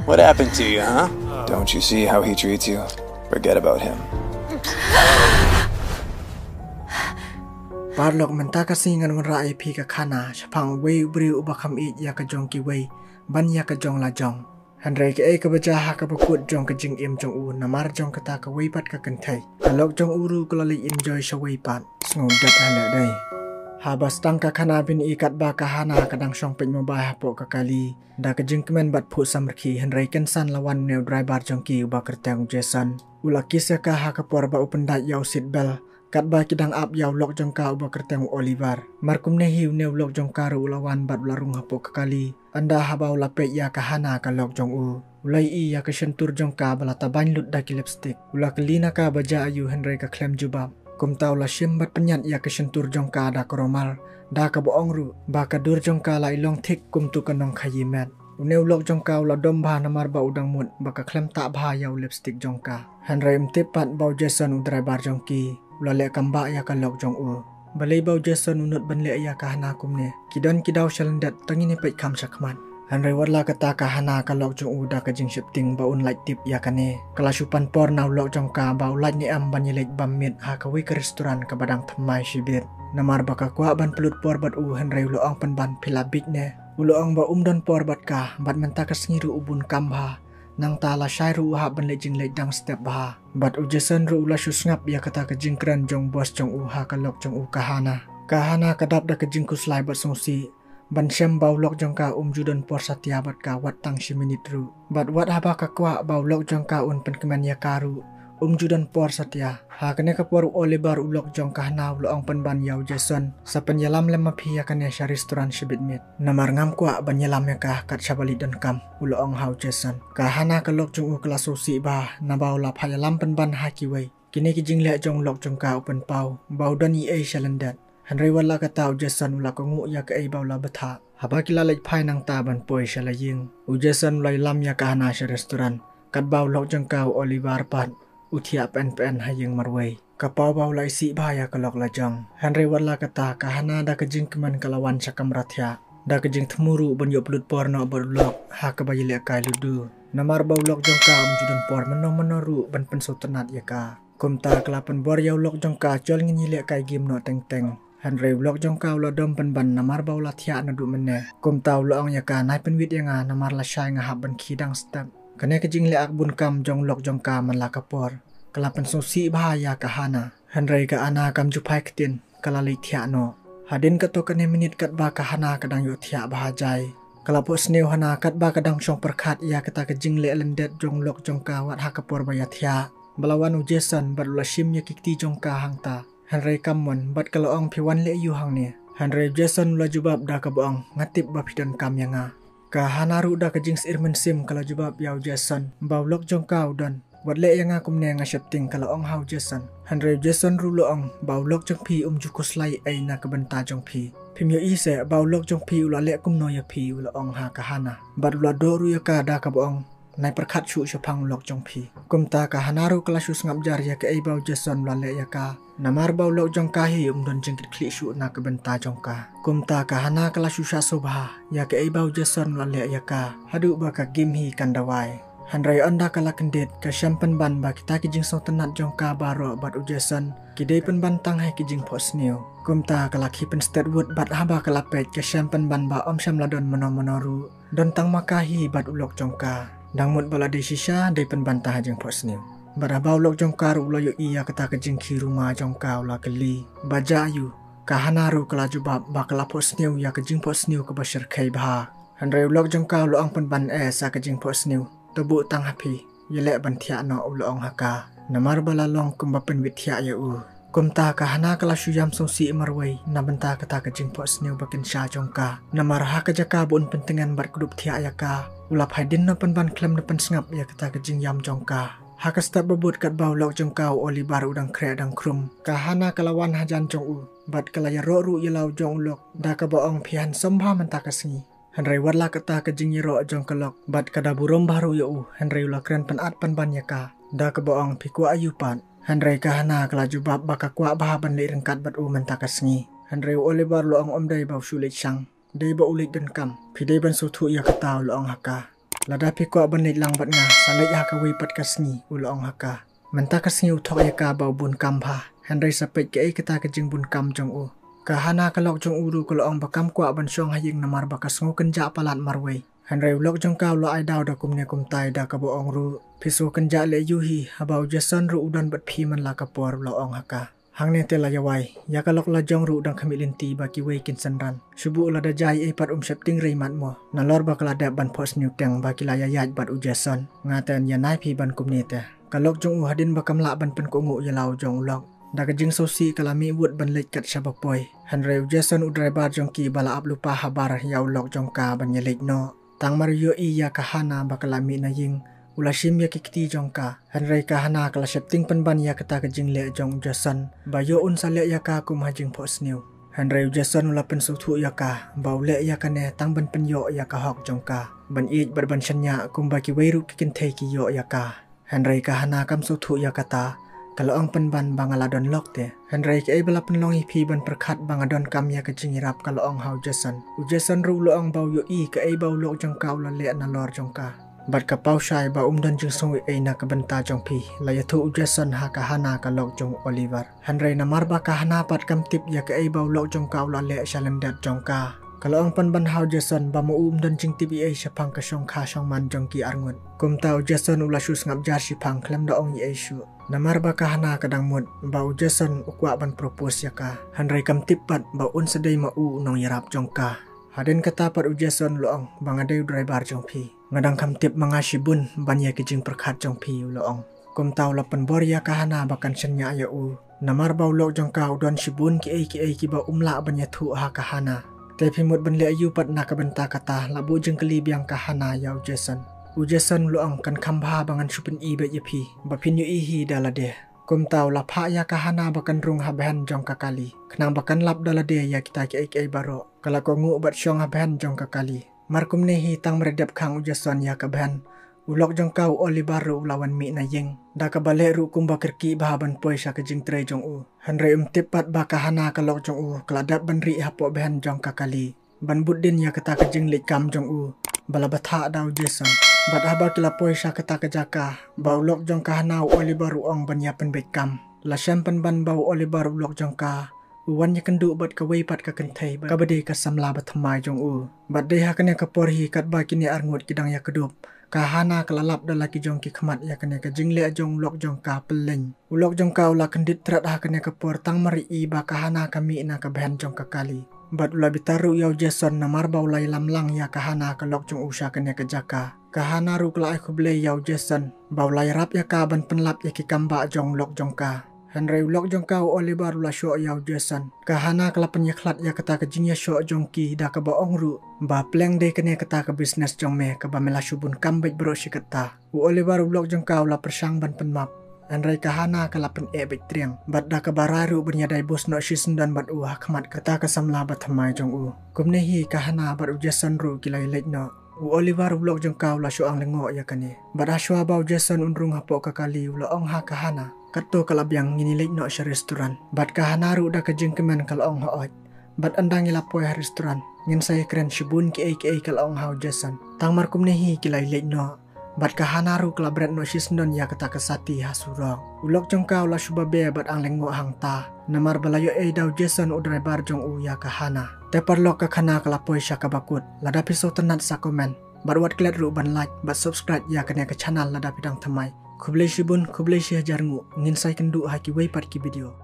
What happened to you, huh? Don't you see how he treats you? Forget about him. Parlok mentaka singan merai pi ka khana chapang wei bri ubakam I ya ka jong ki wei ban ya ka jong la jong Henry ke ka baja ha ka bakut jong ka jing im jong u namar jong ka ta ka wei pat ka kentai kalok jong uru kulali enjoy shawei pat sngom dat hale dai habas tang ka khana bin ikat ba ka hana kadang shong pin mobile hapo ka kali da ka jing kemen bat phu samrki Henry ken san lawan new driver jong ki ba kertang Jason ulakis ka ha ka por ba open dat yaw sit bel kat ba kidang ap yaw lok jong ka ba kertang Oliver markum ne hiu new lok jong ka ru lawan bat larung hapo ka kali anda habau lape ya ka hana ka lok jong u ulai I ya ka shentur jong ka bala taban lut da ki lipstick ula kelina ka baja ayu Henry ka klem jubab kum tau la shim bat penyat ya ka shentur jong ka da kromal da ka boong ru ba ka dur jong ka la ilong thik kum tu kanong khayimet uneu lok jong ka ula dom ba namar ba udang mut ba ka klem ta bha yaw lipstick jong ka Henry mtip pat bau Jason u driver jong ki ula le kamba ya ka lok jong u balai bau Jason unut ban le ya ka hana kumne kidon kidau shalandat tangini pet kam sakman Henry warla kata ka hana ka lok jong u da ka jing shifting ba un light tip ya kane kala supan por naw lok jong ka ba ulat ni am ban yelek bam mit ha ka wi ke restoran ka badang thamai shibit namar ba ka kwa ban pelut por bat u Henry lo ong pan ban pilabik ne ulo ong ba don por bat ka bat menta ka sngiru ubun kamba nang tala shairu ha ban le jing le dang step ba bat u Jason ru ula shus ngap ya kata ka jing kran jong bos jong u ha ka lok jong u ka hana kadap da ka jing kuslai bat songsi ban shem bau lok jong ka judan por satya bat ka wat tang shi minit ru bat wat haba ka kwa bau lok jong ka un pen keman ya karu judan por satya ha kane ka por Oliver ulok jong ka hana ulo ong pen ban yaw Jason sa penyalam lem phi ya kane sha restoran shibit mit namar ngam kwa ban yalam ya ka kat shabali dan kam ulo ong haw Jason ka hana ka lok jong u kala sosi ba na bau la phayalam pen ban ha ki wei kini ki jing le jong lok jong ka open pau bau dan I shalandat Henry wala ka tau Jason ula ko ngu ya ka ai bau la betha haba kila lek phai nang ta ban poi shala ying u Jason ulai lam ya ka hana sha restoran kat bau lok jong ka Oliver pat uthia pen hayeng marwei ka pau bau lai si ba ya ka lok la jong Henry wala ka ta ka hana da ka jing keman kalawan sakam rathya da ka jing thmuru ban yo plut por no bor lok ha ka ba yele kai ludu namar bau lok jong ka judan por menoru ban pen sotanat ya ka kumta kelapan bor yaw lok jong ka chol ngi le kai game no teng Henry vlog jong ka ulo dom pen ban namar bau la thia na du menne kum tau lo ong ya ka nai pen wit ya nga namar la shai nga hab ban khidang step kane ka jing le ak bun kam jong lok jong ka man la kapor kala pen so si bha ya ka hana Henry ka ana kam ju phai ktin kala le thia no hadin ka to kane minit kat ba ka hana kadang yo thia bha jai kala po sneu hana kat ba kadang shong perkhat ya kata ka jing le lendet jong lok jong ka wat ha kapor ba ya thia balawan u Jason bar la shim ya kikti jong ka hangta Henry kamon bat kalau ong piwan le yu hang ni Henry Jason la jubab da ka boong ngatip ba pidan kam yanga ka hanaru da ka jings irmen sim kalau jubab yaw Jason bau lok jong ka udan wat le yanga kumne nga shifting kalau ong haw Jason Henry Jason ru lo ong bau lok jong pi jukuslai ai na ka benta jong pi pimyo I se bau lok jong pi ula le kumno ya pi ula ong ha ka hana bat ula doru ya ka da ka boong nai perkhat chu shapang lok jong pi kumta ka hanaru kala shu ngap jar ya ka ai bau Jason la le ya ka namar bau lok jong ka hi don jengkit kli shu na ka benta jong ka kumta ka hana kala shu sha sobha ya ka ai bau Jason la le ya ka hadu ba ka game hi kandawai Henry anda kala kendet ka champan ban ba kita ki jing so tenat jong ka baro bat u Jason kidai pen ban tang hai ki jing pos new kumta kala ki pen Steadwood bat haba kala pet ka champan ban ba om sham ladon monoru don tang makahi bat ulok jong ka dangmut bala de shisha de pen ban ta jing pos new barabau lok jong ka ru lo yo iya kata ka jing ki rumah jong ka ula keli baja ayu ka hanaru kala jubab ba kala pos new ya ka jing pos new ka bashir khai bha Henry lok jong ka lo ang pen ban sa ka jing pos new tobu tang happy yele ban thia no ulo ong haka namar bala long kum ba pen wit thia ya u kumta ka hana kala shuyam so si marwei na benta kata ka jing pos new bakin sha jong ka namar ha ka jaka bun pentengan bar kudup thia ya ka ulap haidin no pen ban klem no pen sngap ya kata ka jing yam jong ka haka step babut kat bau lok jong ka Oliver udang kre dang krum ka hana kalawan hajan jong u bat kala ya ro ru yelau jong lok da ka baong phian sombha menta ka singi Henry warla kata ka jing yero jong kalok bat kada burom baru yo Henry ula kren pen at pen ban ya ka da ka baong piku ayu pan Henry ka hana kala jubab baka kwa bah ban le rengkat bat u menta ka singi Henry Oliver lo ong omdai bau shulit sang dei ba ulit dan kam pidei ban so thu ya kata lo ong haka Ladapi ko abanit lang bat nga salay haka way pat kasni uloong haka. Menta kasni utok yaka bau bun kampa. Henry sapit ke kita kajing bun kam jong u. Kahana kalok jong uru kuloong bakam ko aban syong haying namar bakas nguken ja palat marway. Henry ulok jong kau lo ai daw da kumne kumtai da kaboong ru. Pisu kenja le yuhi habau jason ru udan bat pi man la kapor uloong haka. Hang ne tela yawai, ya kalok la jong ru dang kami linti baki wei kin senran. Subu la da jai pat septing reimat mo. Nalor bakal ada ban pos new teng baki la yayat bat ujason. Ngaten ya nai pi ban kumne te. Kalok jong hadin bakam la ban pen kungu ya lau jong ulok. Da kajing sosi kalami wud ban lek kat shabapoi. Henry ujason udrai bar jong ki bala ap lupa habar ya ulok jong ka ban yelek no. Tang mario i ya kahana bakalami na ying. Ulashim ya kikiti jong ka. Henry kahana kala septing penban ya kata kajing le jong ujason. Bayo un salek ya ka kum hajing pos new. Henry ujason ula pen sutu ya ka. Bau le ya kane tang ban penyo ya ka hok jong ka. Ban ij berban shanya kum baki weiru kikin te ki yo ya ka. Henry kahana kam sutu ya kata. Kalau ang penban bangaladon lok te. Henry ke bala penlong hipi ban perkat bangadon kam ya kajing irap kalau ang hau ujason. Ujason ru lo ang bau yo i ke bau lok jong ka ula le na lor jong ka. Bat kapau syai ba umdan jeng sungwi na kabenta jong pi layatu ujason ha kahana ka lok jong Oliver. Henry namar ba kahana pat kam tip ya ke bau lok jong ka ula le shalendat jong ka. Kalau ang panban hau jason ba mo umdan jeng tip syapang ka syong ka syong man jong ki arngut. Kum tau jason ula syus ngap jar syapang klem da ong syu. Namar ba kahana kadang mud ba ujason ukwa ban propose ya ka. Henry kam tip pat ba un sedai ma u nong yarap jong ka. Hadin kata pat ujason loong bangadai driver jong pi. Ngadang kam tip mangasibun banya kijing perkat jong pi loong. Kum tau lapan bor ya kahana bakan senya ya u. Namar bau lok jong ka udon sibun ki ba umla banya thu ha kahana. Tapi mud ban le ayu pat na kabenta kata labu jeng keli biang kahana ya ujason. Ujason loong kan kambha bangan supin i be yepi. Bapin yu ihi dalade. Kum tau lapha ya kahana bakan rung haban jong kakali. Kenang bakan lap dalade ya kita ki baro. Kala ko ngu bat syong haban jong kakali. Markum nehi tang meredap kang ujason ya kaban. Ulok jong kau Oliver ru lawan mi na yeng. Da ka bale ru kum bakir ki bahaban poi sya kajing tre jong u. Henry tipat ba kahana kalok jong u. Keladap ban ri hapo ben jong kakali. Ban budin ya kata kajing lik kam jong u. Bala batha da ujason. Bat haba kila poi sya kata kajaka. Ba ulok jong kahana Oliver ru ong ban ya pen bekam. La syampan ban bau Oliver ulok jong ka. Uwan ya kendu bat kawai pat ka kentai kabade ka samla bathamai jong u. Bat dei hakane ka porhi kat ba kini arngut kidang ya kedup. Kahana kelalap dalaki jong ki khamat ya kane ka jingle jong lok jong ka peleng. Ulok jong ka ula kendit trat hakane ka por tang mari i ba kahana kami na ka ben jong ka kali. Bat ula bitaru ya ujason namar ba ulai lamlang ya kahana ka lok jong usha kane ka jaka. Kahana ru kala aku ble ya ujason. Ba ulai rap ya ka ban penlap ya ki kamba jong lok jong ka. Henry ulok jong kau Oliver ula syok ya ujason. Kahana kala penyeklat ya kata kajing ya syok jong ki da ka baong ru. Ba pleng de kene kata ka bisnes jong me ka ba mela subun kambek bro si kata. U Oliver ulok jong kau la persang ban penmap. Henry kahana kala pen bek triang. Bat da ka bararu bernyadai bos no sisen dan bat u hakmat kata ka samla bathamai jong u. Kumnehi kahana bat ujason ru kilai lek no. U Oliver ulok jong kau la syok ang lengo ya kane. Bat aswa ba ujason unrung hapo kakali ula ong ha kahana. Kato kalabyang nginilig no sa restoran. Bat kahanaru da kajing kemen kalong hoot. Bat andang ilapoy ha restoran. Ngin say kren sibun ki kalong hau jason. Tang markum nehi kilay lig no. Bat kahanaru kalabret no sisndon ya kata kasati ha surong. Ulok jong kau la subabe bat ang lengo hang ta. Namar balayo daw jason udray bar jong u ya kahana. Teparlok kakana kalapoy siya kabakut. Ladapi so tenat sa komen. Bat wat klet ru ban like. Bat subscribe ya kanya ke channel ladapi dang tamay. Kublai shibun, kublai shia jarngu, ngin sai kendu haki wei pat ki video.